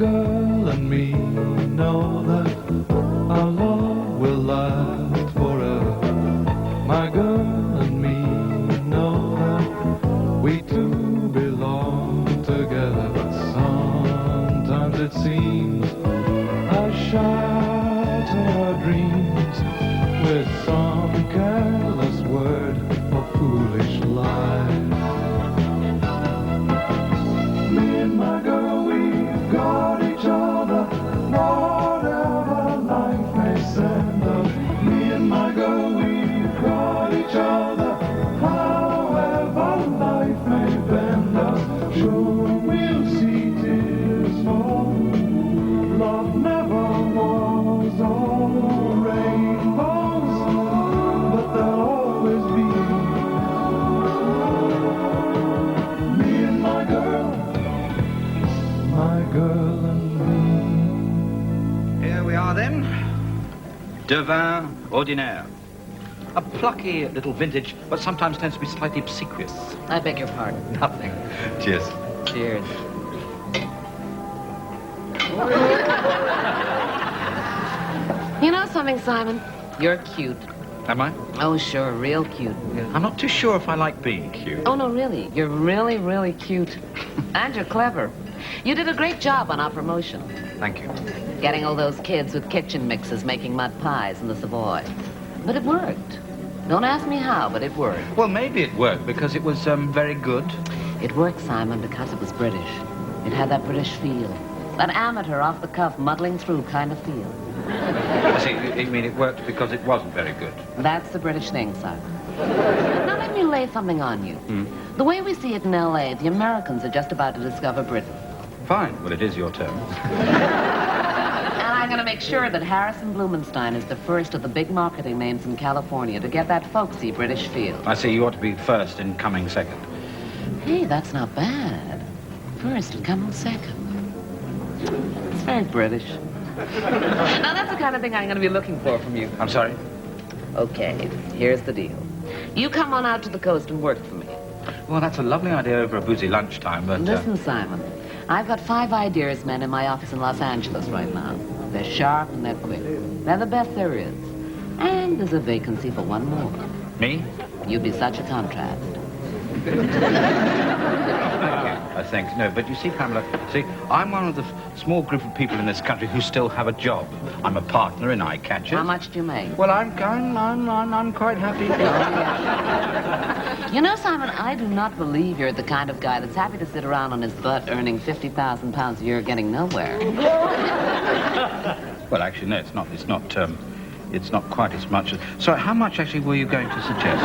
girl and me know that our love will last forever. My girl and me know that we two belong together. But sometimes it seems I shatter our dreams with some careless word or foolish lie. Me and my girl, we've got each other, whatever life may send us. Me and my girl, we've got each other, however life may bend us. Sure, we'll see tears fall. Love never was all rainbows, but there'll always be me and my girl and me. Here we are then. De vin ordinaire. A plucky little vintage, but sometimes tends to be slightly obsequious. I beg your pardon. Nothing. Cheers. Cheers. You know something, Simon? You're cute. Am I? Oh, sure, real cute. I'm not too sure if I like being cute. Oh, no, really. You're really, really cute. And you're clever. You did a great job on our promotion. Thank you. Getting all those kids with kitchen mixes making mud pies in the Savoy. But it worked. Don't ask me how, but it worked. Well, maybe it worked because it was very good. It worked, Simon, because it was British. It had that British feel. That amateur, off-the-cuff, muddling through kind of feel. I see, you mean it worked because it wasn't very good. That's the British thing, Simon. Now let me lay something on you. The way we see it in L.A., the Americans are just about to discover Britain. Fine. Well, it is your turn. And I'm going to make sure that Harrison Blumenstein is the first of the big marketing names in California to get that folksy British feel. I see, you ought to be first in coming second. Hey, that's not bad. First and coming second. It's very British. Now, that's the kind of thing I'm going to be looking for from you. I'm sorry? Okay, here's the deal. You come on out to the coast and work for me. Well, that's a lovely idea over a boozy lunchtime, but... Listen, Simon, I've got 5 ideas men in my office in Los Angeles right now. They're sharp and they're quick. They're the best there is. And there's a vacancy for one more. Me? You'd be such a contrast. I think. No, but you see, Pamela, see, I'm one of the small group of people in this country who still have a job. I'm a partner in Eyecatchers. How much do you make? Well, I'm quite happy. You know, Simon, I do not believe you're the kind of guy that's happy to sit around on his butt earning 50,000 pounds a year getting nowhere. Well, actually, no, it's not quite as much as... So how much, actually, were you going to suggest?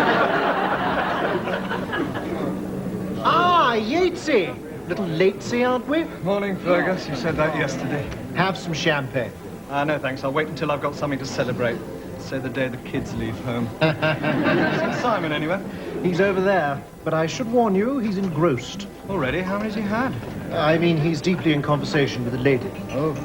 Ah, Yatesy. Little latesy, aren't we? Morning, Fergus. You said that yesterday. Have some champagne. No, thanks. I'll wait until I've got something to celebrate. Say the day the kids leave home. Isn't Simon anywhere? He's over there, but I should warn you, he's engrossed. Already? How many's he had? I mean, he's deeply in conversation with a lady. Oh,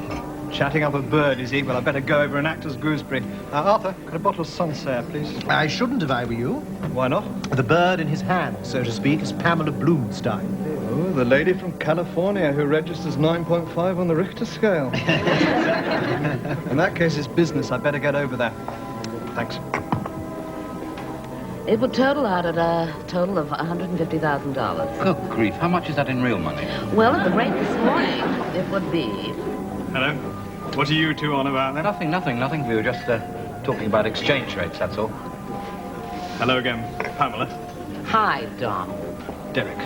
chatting up a bird, is he? Well, I'd better go over an actor's gooseberry. Arthur, could a bottle of Sancerre, please? I shouldn't if I were you. Why not? The bird in his hand, so to speak, is Pamela Blumenstein. Oh, the lady from California who registers 9.5 on the Richter scale. In that case, it's business. I'd better get over there. Thanks. It would total out at a total of $150,000. Good grief, how much is that in real money? Well, at the rate this morning, it would be... Hello. What are you two on about then? Nothing. We were just talking about exchange rates, that's all. Hello again, Pamela. Hi, Dom. Derek.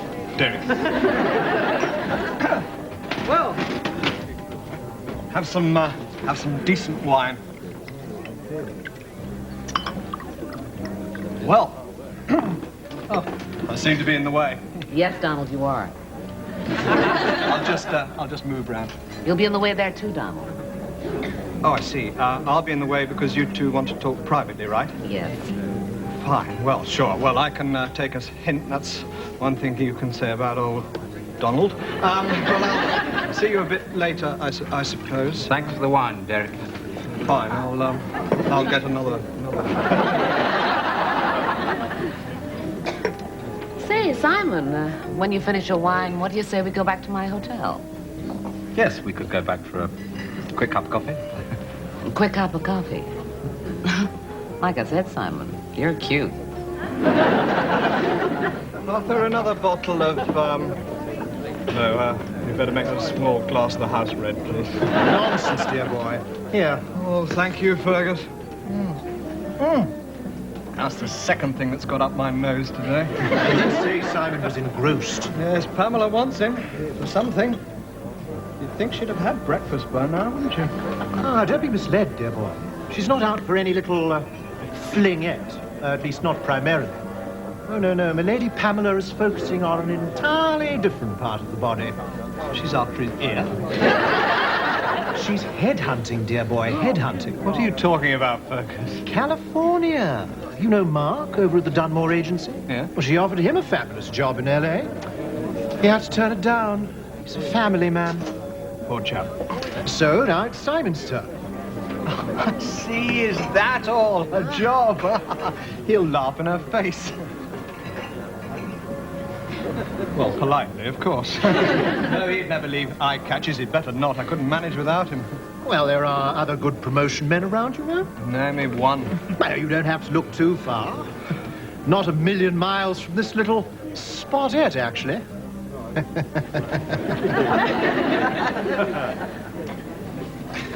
Well, have some decent wine. Well, oh, I seem to be in the way. Yes, Donald, you are. I'll just move round. You'll be in the way there too, Donald. Oh, I see. I'll be in the way because you two want to talk privately, right? Yes. Fine. Well, sure. Well, I can take a hint. That's one thing you can say about old Donald. Well, I'll see you a bit later, I suppose. Thanks for the wine, Derek. Fine. I'll get another. Say, Simon, when you finish your wine, what do you say we go back to my hotel? Yes, we could go back for a quick cup of coffee. A quick cup of coffee. Like I said, Simon, you're cute. Arthur, another bottle of, No, you better make that small glass of the house red, please. Nonsense, dear boy. Here. Oh, thank you, Fergus. That's the second thing that's got up my nose today. You say Simon was engrossed. Yes, Pamela wants him for something. You'd think she'd have had breakfast by now, wouldn't you? Ah, don't be misled, dear boy. She's not out for any little flingette. At least not primarily. Oh, no. My Lady Pamela is focusing on an entirely different part of the body. She's after his ear. She's headhunting, dear boy, headhunting. What are you talking about, Fergus? California. You know Mark over at the Dunmore Agency? Yeah. Well, she offered him a fabulous job in L.A. He had to turn it down. He's a family man. Poor chap. So now it's Simon's turn. I see, is that all? A job? He'll laugh in her face. Well, politely, of course. No, he'd never leave Eyecatchers. He'd better not. I couldn't manage without him. Well, there are other good promotion men around, you know. Name me one. Well, you don't have to look too far. Not a million miles from this little spotette, actually.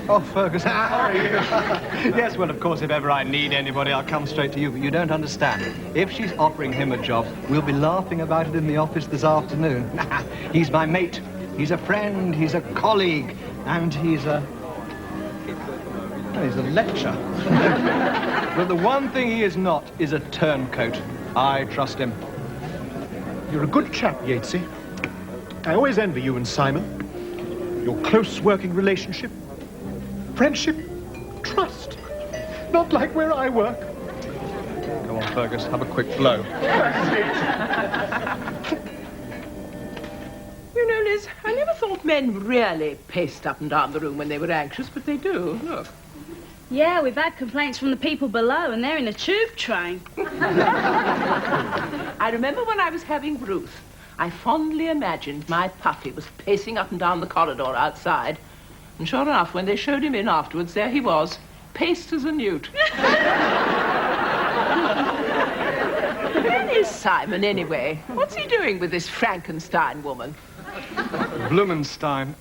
Oh, Fergus, how are you? Yes, well, of course, if ever I need anybody, I'll come straight to you. But you don't understand. If she's offering him a job, we'll be laughing about it in the office this afternoon. He's my mate. He's a friend. He's a colleague. And he's a lecturer. But the one thing he is not is a turncoat. I trust him. You're a good chap, Yatesy. I always envy you and Simon. Your close working relationship. Friendship, trust. Not like where I work. Come on, Fergus, have a quick blow. You know, Liz, I never thought men really paced up and down the room when they were anxious, but they do. Look. Yeah, we've had complaints from the people below, and they're in a tube train. I remember when I was having Ruth, I fondly imagined my puppy was pacing up and down the corridor outside. And sure enough, when they showed him in afterwards, there he was, paced as a newt. Where is Simon, anyway? What's he doing with this Frankenstein woman? Blumenstein.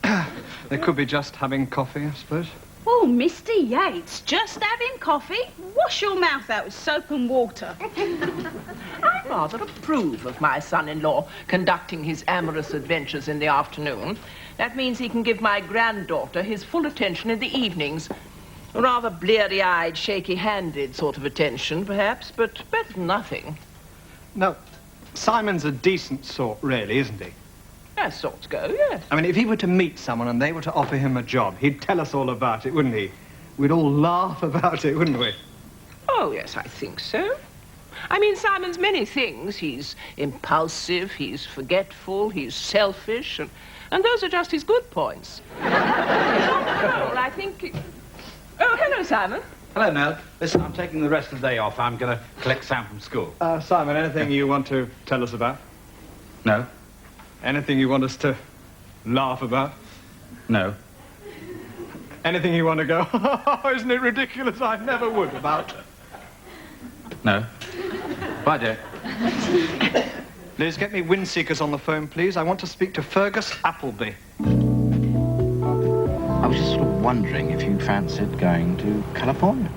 They could be just having coffee, I suppose. Oh, Mr. Yates, just having coffee? Wash your mouth out with soap and water. I rather approve of my son-in-law conducting his amorous adventures in the afternoon. That means he can give my granddaughter his full attention in the evenings. A rather bleary-eyed, shaky-handed sort of attention, perhaps, but better than nothing. Now, Simon's a decent sort, really, isn't he? As sorts go, yes. I mean, if he were to meet someone and they were to offer him a job, he'd tell us all about it, wouldn't he? We'd all laugh about it, wouldn't we? Oh, yes, I think so. I mean, Simon's many things. He's impulsive, he's forgetful, he's selfish, and those are just his good points. Well, I think... Oh, hello, Simon. Hello, Nell. Listen, I'm taking the rest of the day off. I'm going to collect Sam from school. Simon, anything you want to tell us about? No? Anything you want us to laugh about? No. Anything you want to go, oh, isn't it ridiculous? I never would about. No. Bye, dear. Liz, get me Windseekers on the phone, please. I want to speak to Fergus Appleby. I was just sort of wondering if you fancied going to California.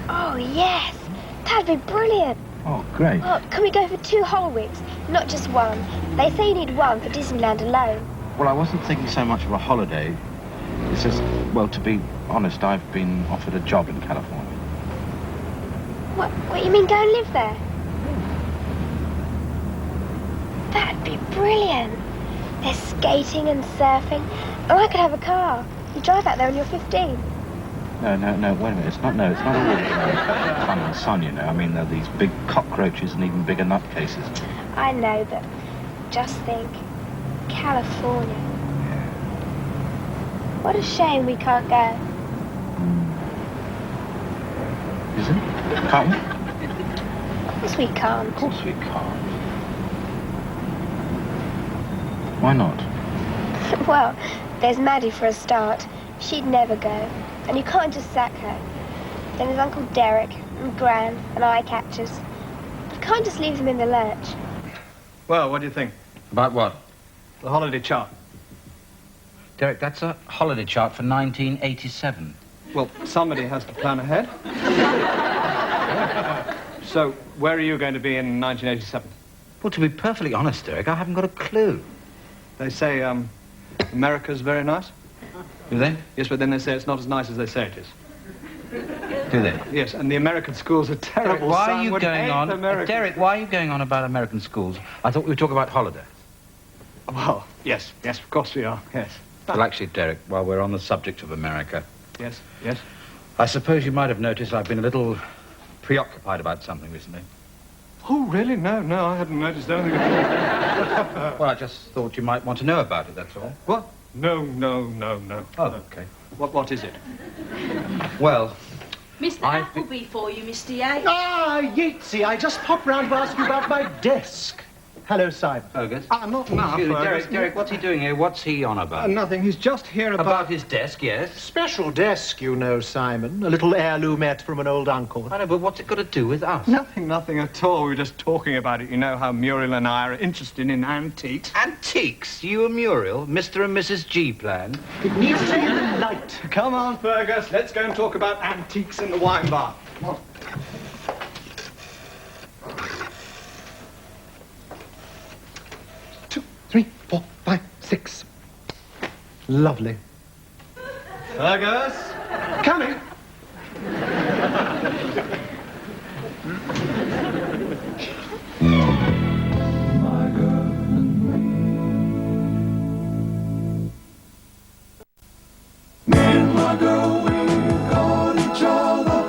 Oh, yes. That'd be brilliant. Oh, great. Well, can we go for 2 whole weeks, not just one? They say you need one for Disneyland alone. Well, I wasn't thinking so much of a holiday. It's just, well, to be honest, I've been offered a job in California. What you mean go and live there? That'd be brilliant. There's skating and surfing. And I could have a car. You drive out there when you're 15. No, wait a minute. It's not all fun and sun, you know. I mean, there are these big cockroaches and even bigger nutcases. I know, but just think. California. Yeah. What a shame we can't go. Is it? Can't we? Of course we can't. Of course we can't. Why not? Well, there's Maddie for a start. She'd never go. And you can't just sack her. Then there's Uncle Derek and Gran and Eyecatchers. You can't just leave them in the lurch. Well, what do you think? About what? The holiday chart. Derek, that's a holiday chart for 1987. Well, somebody has to plan ahead. So, where are you going to be in 1987? Well, to be perfectly honest, Derek, I haven't got a clue. They say, America's very nice. Do they? Yes, but then they say it's not as nice as they say it is. Do they? Yes, and the American schools are terrible. Derek, why Sam are you would going hate on? Americans. Derek, why are you going on about American schools? I thought we were talking about holidays. Well, yes, of course we are, yes. Well, actually, Derek, while we're on the subject of America, Yes. I suppose you might have noticed I've been a little preoccupied about something recently. Oh, really? No, I hadn't noticed anything. Well, I just thought you might want to know about it, that's all. What? No. Oh, okay. What is it? Well, Mr. Appleby for you, Mr. Yates. Ah, Yatesy, I just popped round to ask you about my desk. Hello, Simon. Fergus. Not now, Excuse me, Fergus. Derek, what's he doing here? What's he on about? Nothing. He's just here About his desk, yes. Special desk, you know, Simon. A little heirloomette from an old uncle. I know, but what's it got to do with us? Nothing at all. We were just talking about it. You know how Muriel and I are interested in antiques. Antiques? You and Muriel? Mr. and Mrs. G plan? It needs to be the light. Come on, Fergus. Let's go and talk about antiques in the wine bar. Come on. 2, 3, 4, 5, 6. Lovely. Fergus. Coming. My girl and me and my girl, we got each other.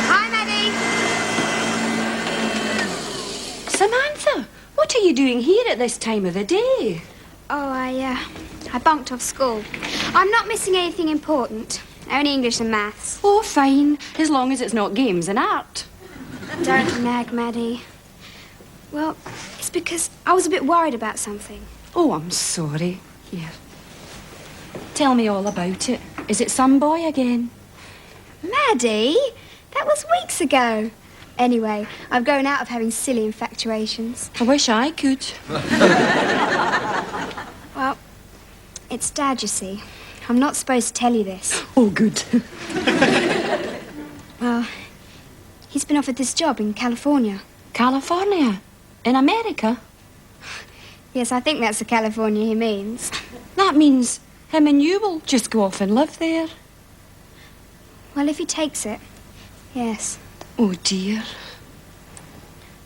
Hi, Maddie. Samantha, what are you doing here at this time of the day? Oh, I bunked off school. I'm not missing anything important. Only English and maths. Oh, fine, as long as it's not games and art. Don't nag, Maddie. Well, it's because I was a bit worried about something. Oh, I'm sorry. Here. Tell me all about it. Is it some boy again? Maddie? That was weeks ago. Anyway, I've grown out of having silly infatuations. I wish I could. Well, it's Dad, you see. I'm not supposed to tell you this. Oh, good. Well, he's been offered this job in California. California? In America? Yes, I think that's the California he means. That means him and you will just go off and live there. Well, if he takes it, yes. Oh, dear.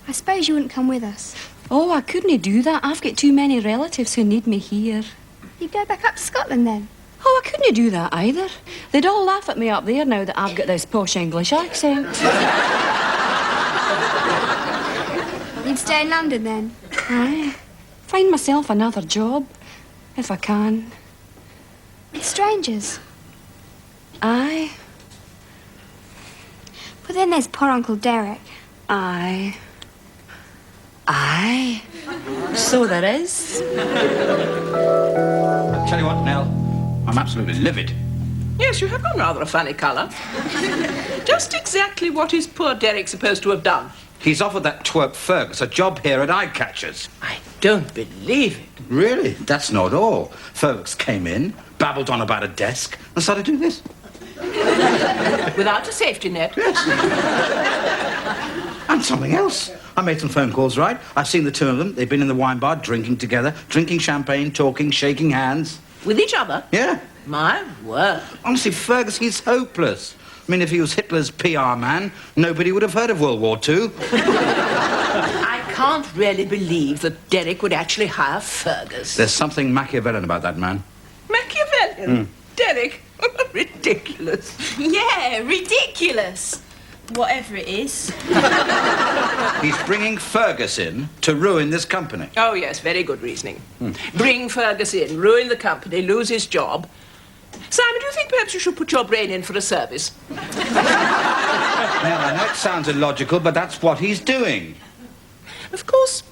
I suppose you wouldn't come with us. Oh, I couldn't do that. I've got too many relatives who need me here. You'd go back up to Scotland then? Oh, I couldn't do that either. They'd all laugh at me up there now that I've got this posh English accent. You'd stay in London then? Aye. Find myself another job, if I can. With strangers? Aye. But then there's poor Uncle Derek. Aye. Aye. So there is. Tell you what, Nell, I'm absolutely livid. Yes, you have gone rather a funny colour. Just exactly what is poor Derek supposed to have done? He's offered that twerp Fergus a job here at Eyecatchers. I don't believe it. Really? That's not all. Fergus came in, babbled on about a desk, and started doing this. Without a safety net. Yes. And something else. I made some phone calls, right? I've seen the two of them. They've been in the wine bar, drinking together, drinking champagne, talking, shaking hands. With each other? Yeah. My word. Honestly, Fergus, he's hopeless. I mean, if he was Hitler's PR man, nobody would have heard of World War II. I can't really believe that Derek would actually hire Fergus. There's something Machiavellian about that man. Machiavellian? Derek? Ridiculous. Yeah, ridiculous. Whatever it is. He's bringing Fergus in to ruin this company. Oh, yes, very good reasoning. Bring Fergus in, ruin the company, lose his job. Simon, do you think perhaps you should put your brain in for a service? Now, I know it sounds illogical, but that's what he's doing. Of course,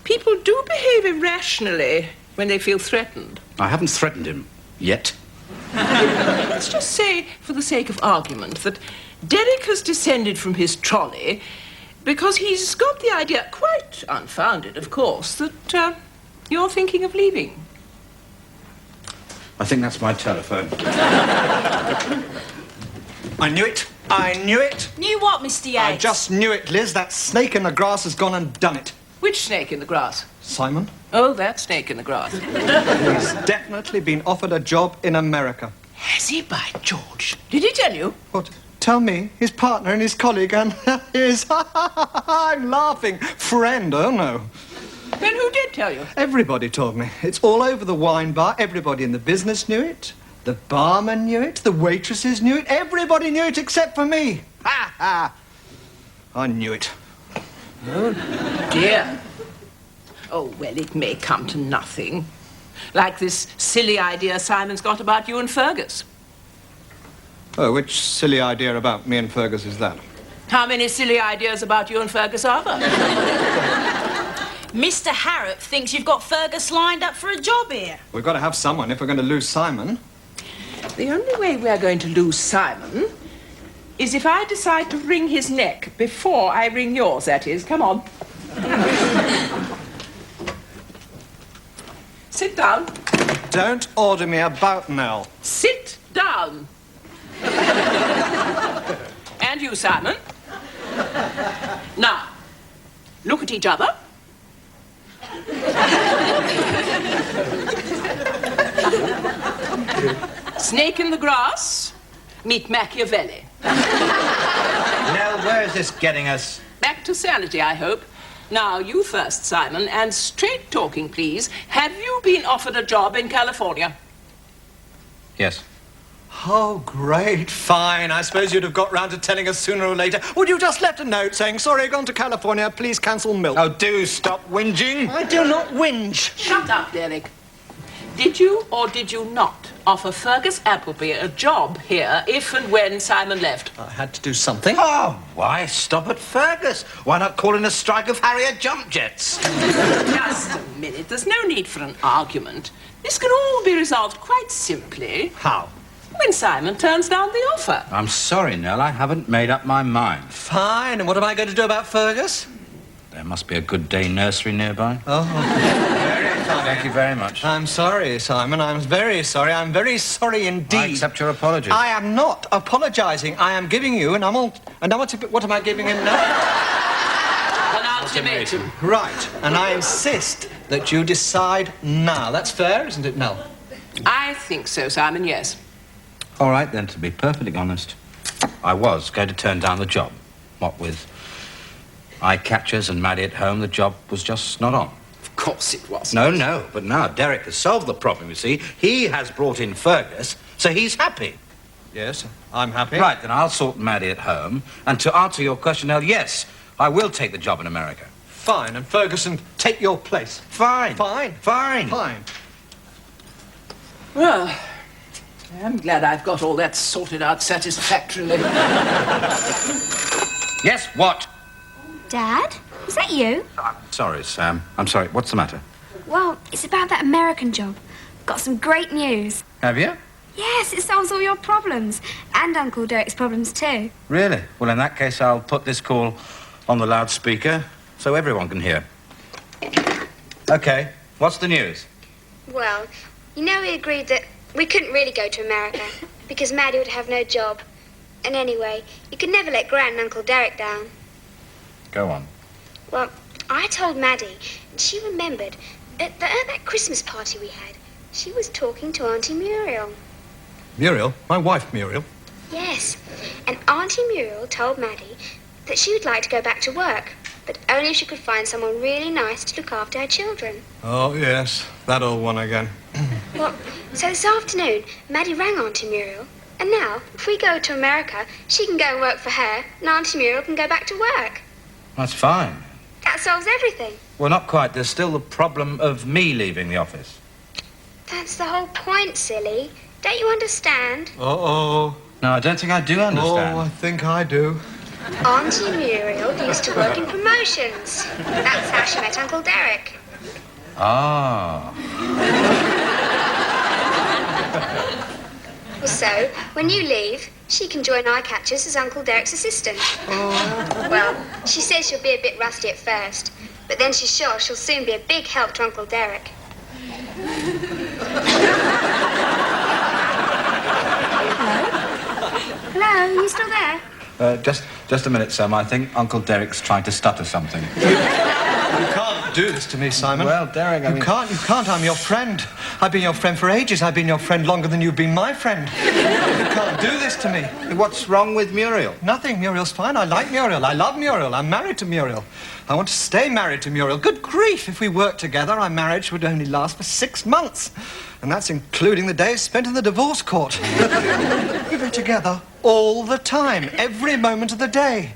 people do behave irrationally when they feel threatened. I haven't threatened him yet. Let's just say, for the sake of argument, that Derek has descended from his trolley because he's got the idea, quite unfounded, of course, that you're thinking of leaving. I think that's my telephone. I knew it. I knew it. Knew what, Mr. Yates? I just knew it, Liz. That snake in the grass has gone and done it. Which snake in the grass? Simon? Oh, that snake in the grass. He's definitely been offered a job in America. Has he, by George? Did he tell you? What? Tell me, his partner and his colleague and his, I'm laughing, friend, oh no. Then who did tell you? Everybody told me. It's all over the wine bar. Everybody in the business knew it. The barman knew it. The waitresses knew it. Everybody knew it except for me. Ha ha! I knew it. Oh, dear. Oh, well, it may come to nothing. Like this silly idea Simon's got about you and Fergus. Oh, which silly idea about me and Fergus is that? How many silly ideas about you and Fergus are there? Mr. Harrop thinks you've got Fergus lined up for a job here. We've got to have someone if we're going to lose Simon. The only way we're going to lose Simon is if I decide to wring his neck before I wring yours, that is. Come on. Sit down. Don't order me about, Nell. Sit down. And you, Simon. Now, look at each other. Snake in the grass, meet Machiavelli. Now, where is this getting us? Back to sanity, I hope. Now, you first, Simon, and straight talking, please. Have you been offered a job in California? Yes. Oh, great, fine. I suppose you'd have got round to telling us sooner or later. Would you just left a note saying, sorry, gone to California, please cancel milk? Oh, do stop whinging. I do not whinge. Shut up, Derek. Did you or did you not offer Fergus Appleby a job here if and when Simon left? I had to do something. Oh, why stop at Fergus? Why not call in a strike of Harrier jump jets? Just a minute. There's no need for an argument. This can all be resolved quite simply. How? When Simon turns down the offer. I'm sorry, Nell, I haven't made up my mind. Fine, and what am I going to do about Fergus? There must be a good day nursery nearby. Oh. Thank you very much. I'm sorry, Simon. I'm very sorry. I'm very sorry indeed. I accept your apology. I am not apologising. I am giving you what am I giving him now? An ultimatum. Right, and I insist that you decide now. That's fair, isn't it, Nell? I think so, Simon, yes. All right, then, to be perfectly honest, I was going to turn down the job. What with Eyecatchers and Maddie at home, the job was just not on. Of course it was. No, but now Derek has solved the problem, you see. He has brought in Fergus, so he's happy. Yes, I'm happy. Right, then I'll sort Maddie at home. And to answer your question, Nell, yes, I will take the job in America. Fine, and Ferguson, take your place. Fine. Fine. Fine. Fine. Well, I'm glad I've got all that sorted out satisfactorily. Yes, what? Dad, is that you? Sorry, Sam. I'm sorry. What's the matter? Well, it's about that American job. Got some great news. Have you? Yes, it solves all your problems. And Uncle Derek's problems too. Really? Well, in that case, I'll put this call on the loudspeaker so everyone can hear. Okay, what's the news? Well, you know we agreed that we couldn't really go to America because Maddie would have no job. And anyway, you could never let Gran and Uncle Derek down. Go on. Well, I told Maddie, and she remembered at that Christmas party we had, she was talking to Auntie Muriel. Muriel? My wife, Muriel? Yes, and Auntie Muriel told Maddie that she would like to go back to work, but only if she could find someone really nice to look after her children. Oh, yes, that old one again. Well, so this afternoon, Maddie rang Auntie Muriel, and now, if we go to America, she can go and work for her, and Auntie Muriel can go back to work. That's fine. That solves everything. Well, not quite. There's still the problem of me leaving the office. That's the whole point, silly. Don't you understand? Uh-oh. No, I don't think I do understand. Oh, I think I do. Auntie Muriel used to work in promotions. That's how she met Uncle Derek. Ah. Well, so, when you leave, she can join Eyecatchers as Uncle Derek's assistant. Oh. Well, she says she'll be a bit rusty at first, but then she's sure she'll soon be a big help to Uncle Derek. Hello, you still there? Just a minute, Sam. I think Uncle Derek's trying to stutter something. You can't do this to me, Simon. Well, Derek, You can't. I'm your friend. I've been your friend for ages. I've been your friend longer than you've been my friend. You can't do this to me. What's wrong with Muriel? Nothing. Muriel's fine. I like Muriel. I love Muriel. I'm married to Muriel. I want to stay married to Muriel. Good grief, if we worked together, our marriage would only last for 6 months. And that's including the days spent in the divorce court. We've been together all the time, every moment of the day.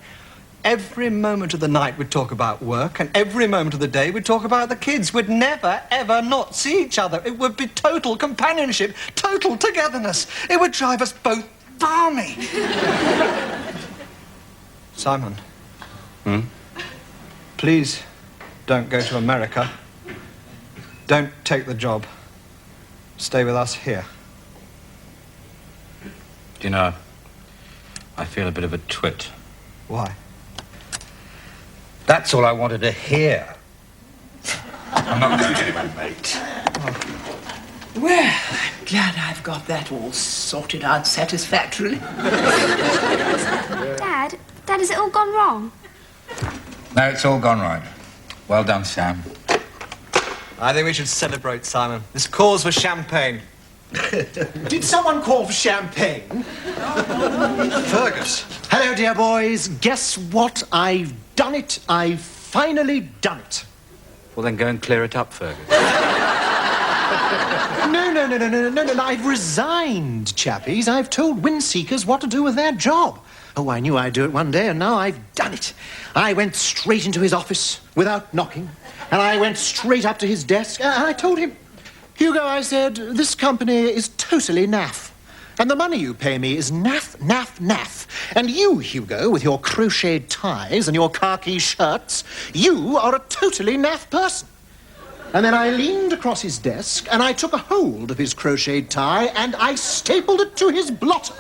Every moment of the night we'd talk about work, and every moment of the day we'd talk about the kids. We'd never, ever not see each other. It would be total companionship, total togetherness. It would drive us both balmy. Simon. Hmm? Please don't go to America. Don't take the job. Stay with us here. Do you know, I feel a bit of a twit. Why? That's all I wanted to hear. I'm not going anywhere, mate. Well, I'm glad I've got that all sorted out satisfactorily. Dad, has it all gone wrong? No, it's all gone right. Well done, Sam. I think we should celebrate, Simon. This calls for champagne. Did someone call for champagne? Fergus. Hello, dear boys. Guess what? I've done it. I've finally done it. Well, then go and clear it up, Fergus. No. I've resigned, chappies. I've told wind-seekers what to do with their job. Oh, I knew I'd do it one day, and now I've done it. I went straight into his office without knocking, and I went straight up to his desk, and I told him, Hugo, I said, this company is totally naff. And the money you pay me is naff, naff, naff. And you, Hugo, with your crocheted ties and your khaki shirts, you are a totally naff person. And then I leaned across his desk and I took a hold of his crocheted tie and I stapled it to his blotter.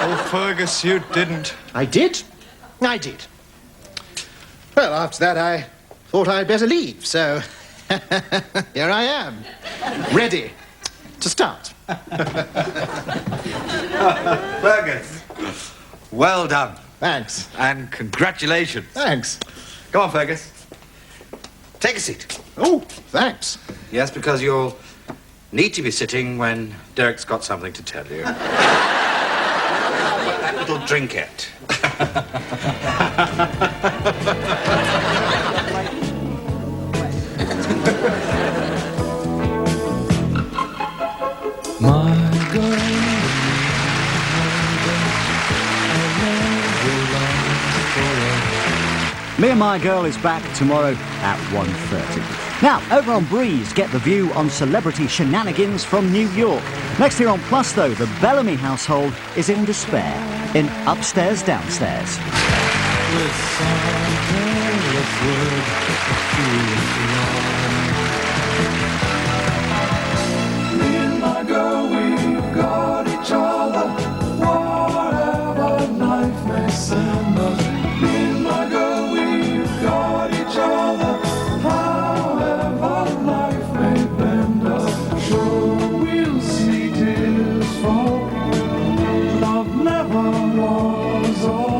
Oh, Fergus, you didn't. I did. Well, after that, I thought I'd better leave, so here I am, ready to start. Fergus, well done. Thanks. And congratulations. Thanks. Come on, Fergus. Take a seat. Oh, thanks. Yes, because you'll need to be sitting when Derek's got something to tell you. That little trinket. My girl, Me and My Girl is back tomorrow at 1:30. Now, over on Breeze, get the view on celebrity shenanigans from New York. Next here on Plus, though, the Bellamy household is in despair in Upstairs, Downstairs. with some careless word, me and my girl, we've got each other, whatever life may send us. Me and my girl, we've got each other, however life may bend us. Sure, we'll see tears fall, love never was all.